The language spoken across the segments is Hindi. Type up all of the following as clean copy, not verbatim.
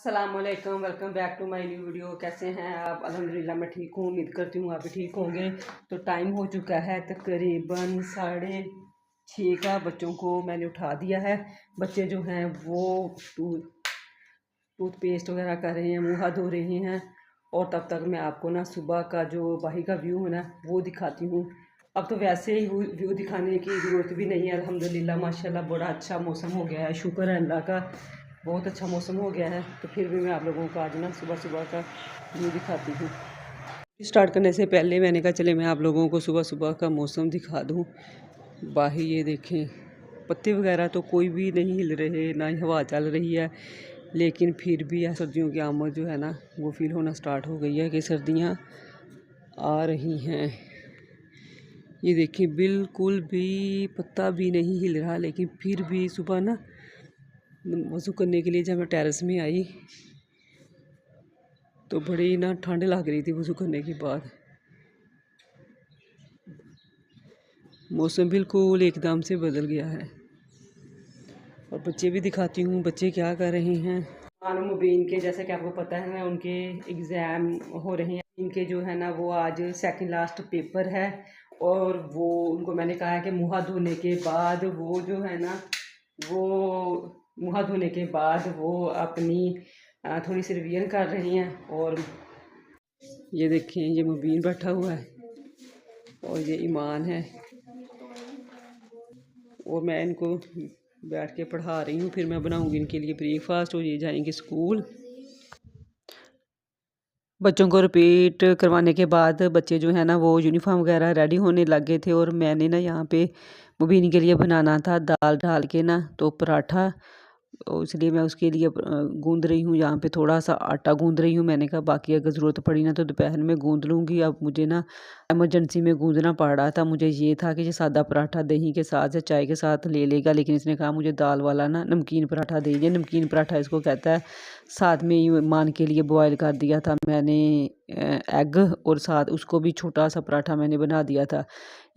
अस्सलामुअलैकुम, welcome back to my new video. कैसे हैं आप? अल्हम्दुलिल्लाह मैं ठीक हूँ। उम्मीद करती हूँ आप भी ठीक होंगे। तो टाइम हो चुका है तकरीबन 6:30 का। बच्चों को मैंने उठा दिया है। बच्चे जो हैं वो टूथपेस्ट वगैरह कर रहे हैं, मुँह हाथ धो रहे हैं। और तब तक मैं आपको ना सुबह का जो बाहर का व्यू है ना वो दिखाती हूँ। अब तो वैसे ही व्यू दिखाने की ज़रूरत भी नहीं है। अल्हम्दुलिल्लाह माशाल्लाह बड़ा अच्छा मौसम हो गया है, शुक्र है अल्लाह का। बहुत अच्छा मौसम हो गया है। तो फिर भी मैं आप लोगों को आज ना सुबह सुबह का व्यू दिखाती हूँ। स्टार्ट करने से पहले मैंने कहा चले मैं आप लोगों को सुबह सुबह का मौसम दिखा दूँ। बाहर ये देखें, पत्ते वगैरह तो कोई भी नहीं हिल रहे, ना ही हवा चल रही है। लेकिन फिर भी सर्दियों की आमद जो है ना वो फील होना स्टार्ट हो गई है कि सर्दियाँ आ रही हैं। ये देखिए बिल्कुल भी पत्ता भी नहीं हिल रहा। लेकिन फिर भी सुबह ना वज़ू करने के लिए जब मैं टेरेस में आई तो बड़ी ना ठंड लग रही थी। वज़ू करने के बाद मौसम बिल्कुल एकदम से बदल गया है। और बच्चे भी दिखाती हूँ बच्चे क्या कर रहे हैं। आन मुबीन के जैसे कि आपको पता है ना उनके एग्ज़ाम हो रहे हैं। इनके जो है ना वो आज सेकंड लास्ट पेपर है। और वो उनको मैंने कहा है कि मुँह धोने के बाद वो जो है ना वो मुँह धोने के बाद वो अपनी थोड़ी सी रिवीजन कर रही हैं। और ये देखें ये मुबीन बैठा हुआ है और ये ईमान है। और मैं इनको बैठ के पढ़ा रही हूँ। फिर मैं बनाऊँगी इनके लिए ब्रेकफास्ट और ये जाएंगे स्कूल। बच्चों को रिपीट करवाने के बाद बच्चे जो है ना वो यूनिफॉर्म वगैरह रेडी होने लग गए थे। और मैंने ना यहाँ पे मुबीन के लिए बनाना था दाल डाल के ना तो पराठा। और इसलिए मैं उसके लिए गूंद रही हूँ। यहाँ पे थोड़ा सा आटा गूंद रही हूँ। मैंने कहा बाकी अगर ज़रूरत पड़ी ना तो दोपहर में गूंद लूँगी। अब मुझे ना इमरजेंसी में गूंदना पड़ रहा था। मुझे ये था कि ये सादा पराठा दही के साथ या चाय के साथ ले लेगा। लेकिन इसने कहा मुझे दाल वाला ना नमकीन पराठा दीजिए। नमकीन पराठा इसको कहता है। साथ में ही मान के लिए बॉयल कर दिया था मैंने एग। और साथ उसको भी छोटा सा पराठा मैंने बना दिया था।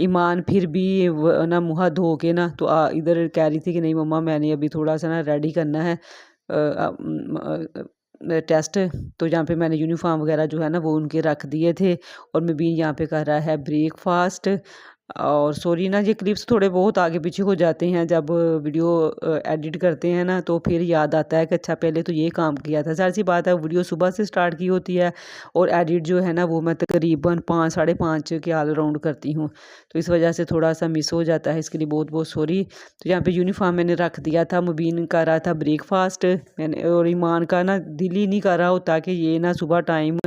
ईमान फिर भी ना मुँह धो के ना तो इधर कह रही थी कि नहीं मम्मा मैंने अभी थोड़ा सा ना रेडी करना है टेस्ट। तो यहाँ पे मैंने यूनिफॉर्म वगैरह जो है ना वो उनके रख दिए थे। और मैं भी यहाँ पे कर रहा है ब्रेकफास्ट। और सॉरी ना ये क्लिप्स थोड़े बहुत आगे पीछे हो जाते हैं जब वीडियो एडिट करते हैं ना तो फिर याद आता है कि अच्छा पहले तो ये काम किया था। ज़ाहिर सी बात है वीडियो सुबह से स्टार्ट की होती है और एडिट जो है ना वो मैं तकरीबन 5 साढ़े 5 के ऑल राउंड करती हूँ। तो इस वजह से थोड़ा सा मिस हो जाता है, इसके लिए बहुत बहुत सॉरी। तो यहाँ पे यूनिफॉर्म मैंने रख दिया था। मुबीन कर रहा था ब्रेकफास्ट मैंने। और ईमान का ना दिल ही नहीं कर रहा होता कि ये ना सुबह टाइम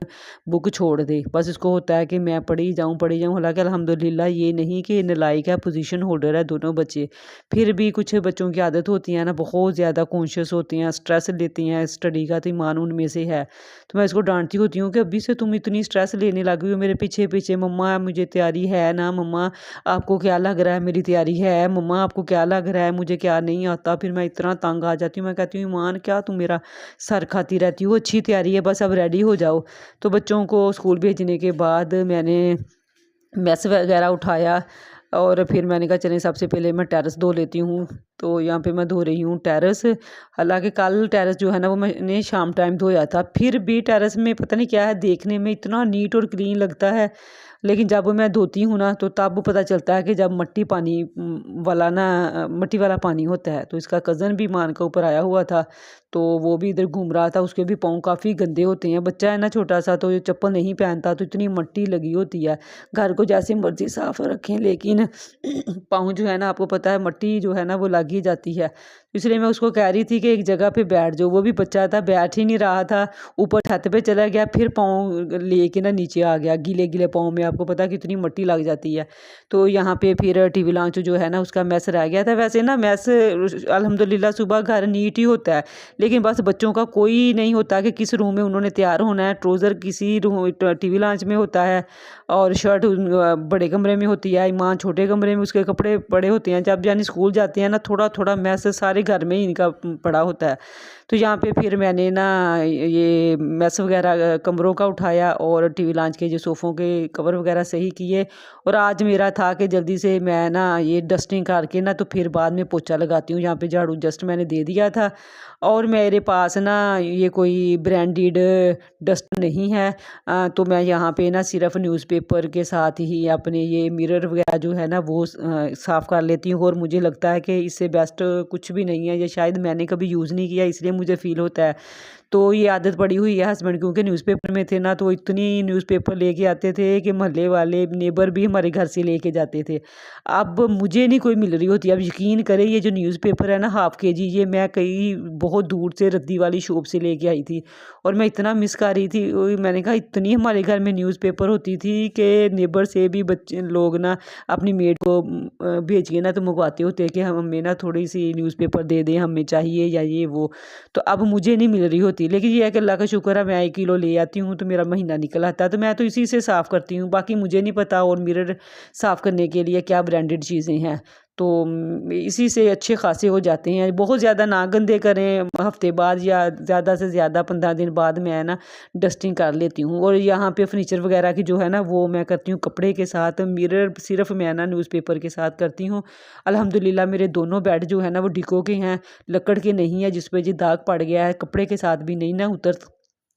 बुक छोड़ दे। बस इसको होता है कि मैं पढ़ी जाऊँ। हालांकि अल्हम्दुलिल्लाह ये नहीं कि नालायक है, पोजीशन होल्डर है दोनों बच्चे। फिर भी कुछ बच्चों की आदत होती है ना बहुत ज़्यादा कॉन्शियस होती हैं, स्ट्रेस लेती हैं स्टडी का। तो ईमान उनमें से है। तो मैं इसको डांटती होती हूँ कि अभी से तुम इतनी स्ट्रेस लेने लगी हो मेरे पीछे पीछे। मम्मा मुझे तैयारी है ना, मम्मा आपको क्या लग रहा है मेरी तैयारी है, मम्मा आपको क्या लग रहा है मुझे क्या नहीं आता। फिर मैं इतना तंग आ जाती हूँ। मैं कहती हूँ ईमान क्या तुम मेरा सर खाती रहती हो, अच्छी तैयारी है बस अब रेडी हो जाओ। तो बच्चों को स्कूल भेजने के बाद मैंने मैस वगैरह उठाया। और फिर मैंने कहा चलें सबसे पहले मैं टेरेस धो लेती हूँ। तो यहाँ पे मैं धो रही हूँ टेरेस। हालांकि कल टेरेस जो है ना वो मैंने शाम टाइम धोया था। फिर भी टेरेस में पता नहीं क्या है, देखने में इतना नीट और क्लीन लगता है। लेकिन जब मैं धोती हूँ ना तो तब पता चलता है कि जब मट्टी पानी वाला ना मट्टी वाला पानी होता है। तो इसका कज़न भी मान का ऊपर आया हुआ था तो वो भी इधर घूम रहा था। उसके भी पाँव काफ़ी गंदे होते हैं, बच्चा है ना छोटा सा तो ये चप्पल नहीं पहनता तो इतनी मट्टी लगी होती है। घर को जैसे मर्जी साफ रखें लेकिन पाँव जो है ना आपको पता है मट्टी जो है ना वो लग ही जाती है। इसलिए मैं उसको कह रही थी कि एक जगह पे बैठ जाओ। वो भी बच्चा था, बैठ ही नहीं रहा था। ऊपर छत पे चला गया, फिर पाँव लेके ना नीचे आ गया। गीले गीले पाँव में आपको पता है कितनी मट्टी लग जाती है। तो यहाँ पे फिर टीवी लॉन्च जो है ना उसका मैस रह गया था। वैसे ना मैस अल्हम्दुलिल्लाह सुबह घर नीट ही होता है। लेकिन बस बच्चों का कोई नहीं होता कि किस रूम में उन्होंने तैयार होना है। ट्राउज़र किसी रूम टीवी लॉन्च में होता है और शर्ट बड़े कमरे में होती है, ईमान छोटे कमरे में, उसके कपड़े बड़े होते हैं। जब यानी स्कूल जाते हैं ना थोड़ा थोड़ा मैस सारे घर में ही इनका पड़ा होता है। तो यहाँ पे फिर मैंने ना ये मेस वगैरह कमरों का उठाया और टीवी लॉन्च के जो सोफ़ों के कवर वगैरह सही किए। और आज मेरा था कि जल्दी से मैं ना ये डस्टिंग करके ना तो फिर बाद में पोछा लगाती हूँ। यहाँ पे झाड़ू जस्ट मैंने दे दिया था और मेरे पास ना ये कोई ब्रांडेड डस्ट नहीं है। तो मैं यहाँ पे ना सिर्फ न्यूज़पेपर के साथ ही अपने ये मिरर वगैरह जो है ना वो साफ़ कर लेती हूँ। और मुझे लगता है कि इससे बेस्ट कुछ भी नहीं है, ये शायद मैंने कभी यूज़ नहीं किया इसलिए मुझे फ़ील होता है। तो ये आदत पड़ी हुई है हस्बैंड, क्योंकि न्यूज़पेपर में थे ना तो इतनी न्यूज़पेपर लेके आते थे कि मोहल्ले वाले नेबर भी हमारे घर से लेके जाते थे। अब मुझे नहीं कोई मिल रही होती। अब यकीन करें ये जो न्यूज़पेपर है ना हाफ़ केजी, ये मैं कहीं बहुत दूर से रद्दी वाली शॉप से लेके आई थी और मैं इतना मिस कर रही थी। मैंने कहा इतनी हमारे घर में न्यूज़पेपर होती थी कि नेबर से भी बच्चे लोग ना अपनी मेड को भेज के ना तो मंगवाते होते कि हम हमें ना थोड़ी सी न्यूज़पेपर दे दें, हमें चाहिए या ये वो। तो अब मुझे नहीं मिल रही होती, लेकिन ये है कि अल्लाह का शुक्र है मैं 1 किलो ले आती हूँ तो मेरा महीना निकल आता है। तो मैं तो इसी से साफ़ करती हूँ, बाकी मुझे नहीं पता और मिरर साफ़ करने के लिए क्या ब्रांडेड चीज़ें हैं। तो इसी से अच्छे खासे हो जाते हैं। बहुत ज़्यादा ना गंदे करें, हफ्ते बाद या ज़्यादा से ज़्यादा 15 दिन बाद मैं ना डस्टिंग कर लेती हूँ। और यहाँ पे फर्नीचर वगैरह की जो है ना वो मैं करती हूँ कपड़े के साथ, मिरर सिर्फ मैं ना न्यूज़पेपर के साथ करती हूँ। अल्हम्दुलिल्लाह मेरे दोनों बेड जो है ना वो डिको के हैं, लकड़ के नहीं है जिस पे जी दाग पड़ गया है, कपड़े के साथ भी नहीं ना उतर,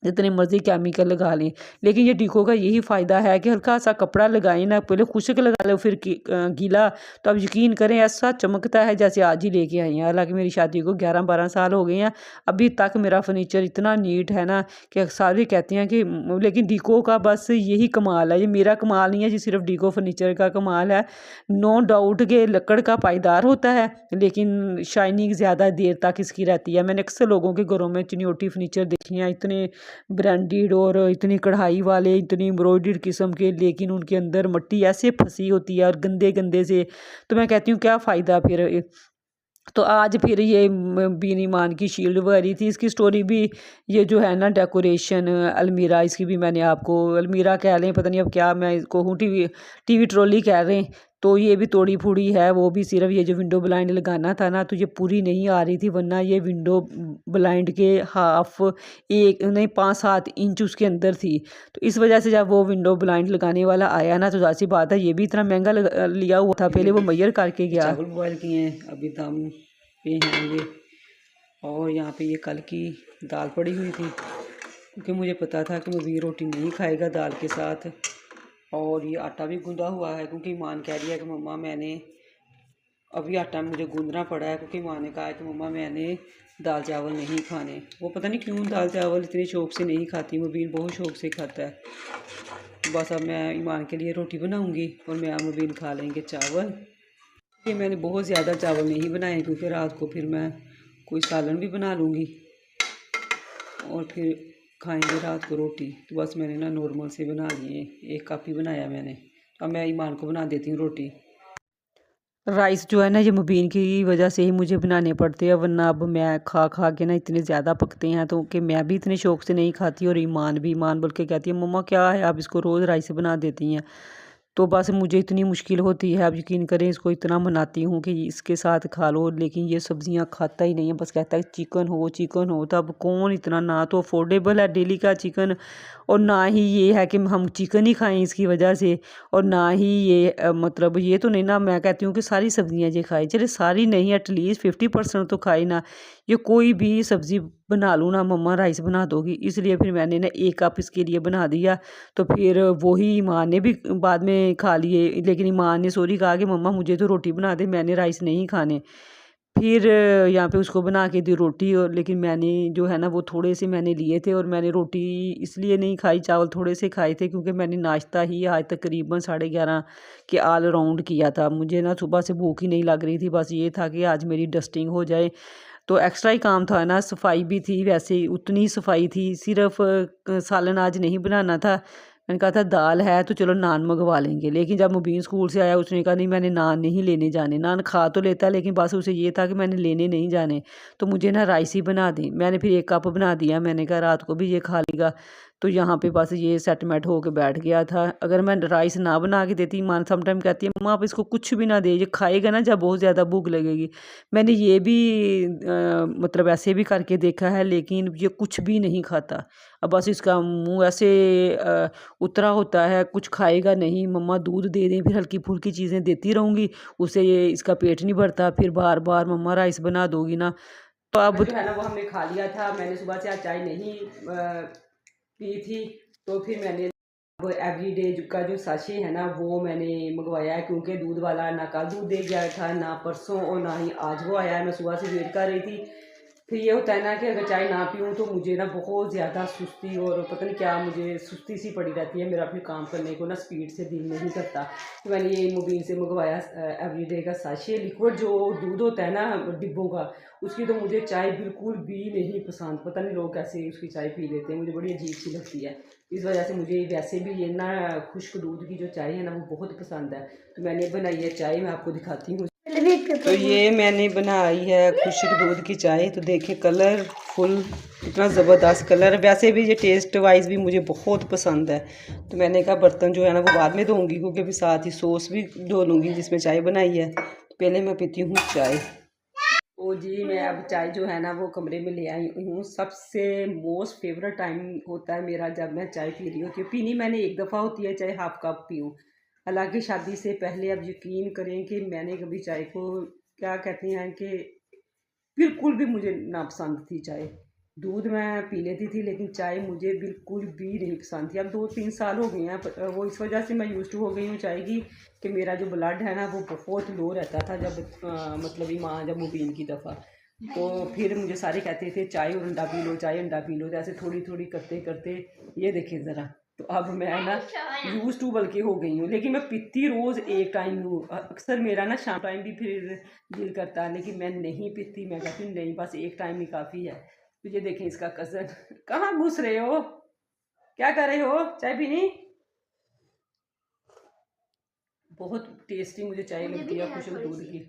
जितने मर्जी केमिकल लगा लें। लेकिन ये डिको का यही फ़ायदा है कि हल्का सा कपड़ा लगाएं ना, पहले खुश्क लगा लो फिर गीला, तो आप यकीन करें ऐसा चमकता है जैसे आज ही लेके आई हैं। हालांकि मेरी शादी को 11-12 साल हो गए हैं, अभी तक मेरा फर्नीचर इतना नीट है ना कि सारे कहते हैं कि लेकिन डिको का बस यही कमाल है। ये मेरा कमाल नहीं है जी, सिर्फ डिको फर्नीचर का कमाल है। नो डाउट के लकड़ का पायदार होता है लेकिन शाइनिंग ज़्यादा देर तक इसकी रहती है। मैंने अक्सर लोगों के घरों में चिनियोटी फर्नीचर देखी हैं, इतने ब्रांडेड और इतनी कढ़ाई वाले, इतनी एम्ब्रॉयडर्ड किस्म के, लेकिन उनके अंदर मिट्टी ऐसे फंसी होती है और गंदे गंदे से। तो मैं कहती हूँ क्या फ़ायदा फिर। तो आज फिर ये बीन ईमान की शील्ड वगैरह थी, इसकी स्टोरी भी, ये जो है ना डेकोरेशन अलमीरा, इसकी भी मैंने आपको, अलमीरा कह लें पता नहीं अब क्या मैं इसको हूँ, टीवी ट्रॉली कह रहे हैं। तो ये भी तोड़ी फूड़ी है, वो भी सिर्फ ये जो विंडो ब्लाइंड लगाना था ना तो ये पूरी नहीं आ रही थी, वरना ये विंडो ब्लाइंड के हाफ, एक नहीं 5-7 इंच उसके अंदर थी। तो इस वजह से जब वो विंडो ब्लाइंड लगाने वाला आया ना तो ज़ाहिर सी बात है ये भी इतना महंगा लिया हुआ था, पहले वो मैयर करके गया। चावल बॉयल किए हैं अभी दम पे हैं ये, और यहाँ पे ये कल की दाल पड़ी हुई थी क्योंकि मुझे पता था कि मुबीन रोटी नहीं खाएगा दाल के साथ। और ये आटा भी गूंदा हुआ है क्योंकि ईमान कह रही है कि मम्मा मैंने अभी आटा मुझे गूंदना पड़ा है क्योंकि माँ ने कहा है कि मम्मा मैंने दाल चावल नहीं खाने। वो पता नहीं क्यों दाल चावल इतने शौक़ से नहीं खाती, मुबीन बहुत शौक़ से खाता है। बस अब मैं ईमान के लिए रोटी बनाऊंगी और मैं मुबीन खा लेंगे चावल। ये मैंने बहुत ज़्यादा चावल नहीं बनाए क्योंकि रात को फिर मैं कोई सालन भी बना लूँगी और फिर खाएंगे रात को रोटी। तो बस मैंने ना नॉर्मल से बना लिए, 1 कप ही बनाया मैंने। अब मैं ईमान को बना देती हूँ रोटी। राइस जो है ना ये मुबीन की वजह से ही मुझे बनाने पड़ते हैं, वरना अब मैं खा खा के ना इतने ज़्यादा पकते हैं तो कि मैं भी इतने शौक़ से नहीं खाती और ईमान भी, ईमान बोल के कहती है मम्मा क्या है आप इसको रोज़ राइस बना देती हैं। तो बस मुझे इतनी मुश्किल होती है, अब यकीन करें इसको इतना मनाती हूँ कि इसके साथ खा लो, लेकिन ये सब्जियाँ खाता ही नहीं है, बस कहता है चिकन हो चिकन हो। तो अब कौन इतना, ना तो अफोर्डेबल है डेली का चिकन और ना ही ये है कि हम चिकन ही खाएं इसकी वजह से, और ना ही ये मतलब ये तो नहीं ना, मैं कहती हूँ कि सारी सब्जियाँ ये खाए, चले सारी नहीं एटलीस्ट 50% तो खाए ना। ये कोई भी सब्ज़ी बना लूँ ना मम्मा राइस बना दोगी, इसलिए फिर मैंने ना 1 कप इसके लिए बना दिया। तो फिर वही ईमान ने भी बाद में खा लिए, लेकिन ईमान ने सॉरी कहा कि मम्मा मुझे तो रोटी बना दे, मैंने राइस नहीं खाने। फिर यहाँ पे उसको बना के दी रोटी, और लेकिन मैंने जो है ना वो थोड़े से मैंने लिए थे और मैंने रोटी इसलिए नहीं खाई, चावल थोड़े से खाए थे क्योंकि मैंने नाश्ता ही आज तकरीबन 11:30 के ऑल राउंड किया था। मुझे ना सुबह से भूख ही नहीं लग रही थी, बस ये था कि आज मेरी डस्टिंग हो जाए। तो एक्स्ट्रा ही काम था ना, सफाई भी थी, वैसे ही उतनी ही सफाई थी, सिर्फ सालन आज नहीं बनाना था। मैंने कहा था दाल है तो चलो नान मंगवा लेंगे, लेकिन जब मुबीन स्कूल से आया उसने कहा नहीं मैंने नान नहीं लेने जाने। नान खा तो लेता लेकिन बस उसे ये था कि मैंने लेने नहीं जाने, तो मुझे ना राइस ही बना दी। मैंने फिर 1 कप बना दिया, मैंने कहा रात को भी ये खा लेगा। तो यहाँ पे बस ये सेटलमेंट होके बैठ गया था। अगर मैं राइस ना बना के देती, मान समटाइम कहती है मम्मा आप इसको कुछ भी ना दे, ये खाएगा ना जब बहुत ज़्यादा भूख लगेगी। मैंने ये भी मतलब ऐसे भी करके देखा है, लेकिन ये कुछ भी नहीं खाता। अब बस इसका मुँह ऐसे उतरा होता है, कुछ खाएगा नहीं। मम्मा दूध दे दें, फिर हल्की फुल्की चीज़ें देती रहूँगी, उससे ये इसका पेट नहीं भरता। फिर बार बार मम्मा राइस बना दोगी ना। तो अब जो है ना वो हमने खा लिया था। मैंने सुबह से आज चाय नहीं पी थी, तो फिर मैंने एवरीडे का जो साशे है ना वो मैंने मंगवाया है, क्योंकि दूध वाला ना कल दूध दे गया था, ना परसों, और ना ही आज वो आया है। मैं सुबह से वेट कर रही थी। फिर ये होता है ना कि अगर चाय ना पीऊँ तो मुझे ना बहुत ज़्यादा सुस्ती और पता नहीं क्या, मुझे सुस्ती सी पड़ी रहती है। मेरा अपने काम करने को ना स्पीड से दिल नहीं करता। तो मैंने ये मोबाइल से मंगवाया एवरीडे का साशे लिक्विड जो दूध होता है ना डिब्बों का, उसकी तो मुझे चाय बिल्कुल भी नहीं पसंद। पता नहीं लोग कैसे उसकी चाय पी लेते हैं, मुझे बड़ी अजीब सी लगती है। इस वजह से मुझे वैसे भी ये ना खुश्क दूध की जो चाय है ना वो बहुत पसंद है। तो मैंने बनाई है चाय, मैं आपको दिखाती हूँ। तो ये मैंने बनाई है खुश्क दूध की चाय। तो देखिए कलरफुल, इतना ज़बरदस्त कलर। वैसे भी ये टेस्ट वाइज भी मुझे बहुत पसंद है। तो मैंने कहा बर्तन जो है ना वो बाद में धोऊंगी, क्योंकि अभी साथ ही सॉस भी धो लूँगी जिसमें चाय बनाई है। तो पहले मैं पीती हूँ चाय। ओ जी, मैं अब चाय जो है ना वो कमरे में ले आई हूँ। सबसे मोस्ट फेवरेट टाइम होता है मेरा जब मैं चाय पी रही होती हूँ। पीनी मैंने एक दफ़ा होती है, चाहे हाफ कप पीऊँ। हालांकि शादी से पहले अब यकीन करें कि मैंने कभी चाय को, क्या कहते हैं कि, बिल्कुल भी मुझे नापसंद थी चाय। दूध मैं पी लेती थी, लेकिन चाय मुझे बिल्कुल भी नहीं पसंद थी। अब 2-3 साल हो गए हैं। वो इस वजह से मैं यूज़ टू हो गई हूँ चाय की, कि मेरा जो ब्लड है ना वो बहुत लो रहता था जब मतलब ईमान जब मुबीन की दफ़ा। तो फिर मुझे सारे कहते थे चाय और अंडा पी लो, चाय अंडा पी लो। तो ऐसे थोड़ी थोड़ी करते करते ये देखें ज़रा, तो अब मैं ना यूज़ टू बल्कि हो गई हूँ। लेकिन मैं पीती रोज़ एक टाइम हूँ। अक्सर मेरा ना शाम टाइम भी फिर दिल करता है, लेकिन मैं नहीं पीती। मैं कहती हूँ नहीं, बस एक टाइम ही काफ़ी है। तो ये देखें इसका कज़न, कहाँ घुस रहे हो, क्या कर रहे हो, चाय पीनी? बहुत टेस्टी मुझे चाय लगती है खुशबू दूध की।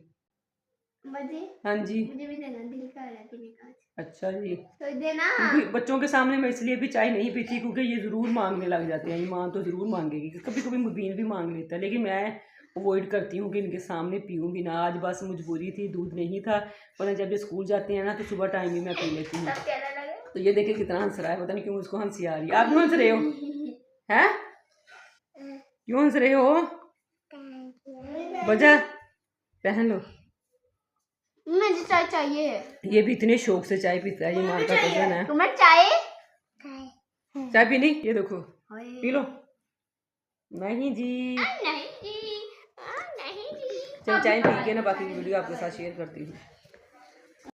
हाँ जी, मुझे भी देना, दिल कर रहा है पीने का। अच्छा जी, तो देना। क्योंकि बच्चों के सामने मैं इसलिए भी चाय नहीं पीती, क्योंकि ये ज़रूर मांगने लग जाते हैं। ईमान तो ज़रूर मांगेगी, कभी कभी मुबीन भी मांग लेता है, लेकिन मैं अवॉइड करती हूँ कि इनके सामने पीऊँ भी ना। आज बस मजबूरी थी, दूध नहीं था, वरना जब ये स्कूल जाते हैं ना तो सुबह टाइम ही मैं पी लेती हूँ। तो ये देखिए कितना हंस रहा है, पता नहीं क्यों उसको हंसी आ रही है। आप क्यों हंस रहे हो, हैं क्यों हंस रहे हो? वजह पहन लो। मुझे चाय चाहिए। ये भी इतने शौक से चाय पीता है, ये माँ का कज़न है। तुम्हें चाय चाय पीनी, ये देखो पी लो। नहीं जी, नहीं जी, नहीं जी। चल चाय पी के ना बाकी वीडियो आपके साथ शेयर करती हूँ।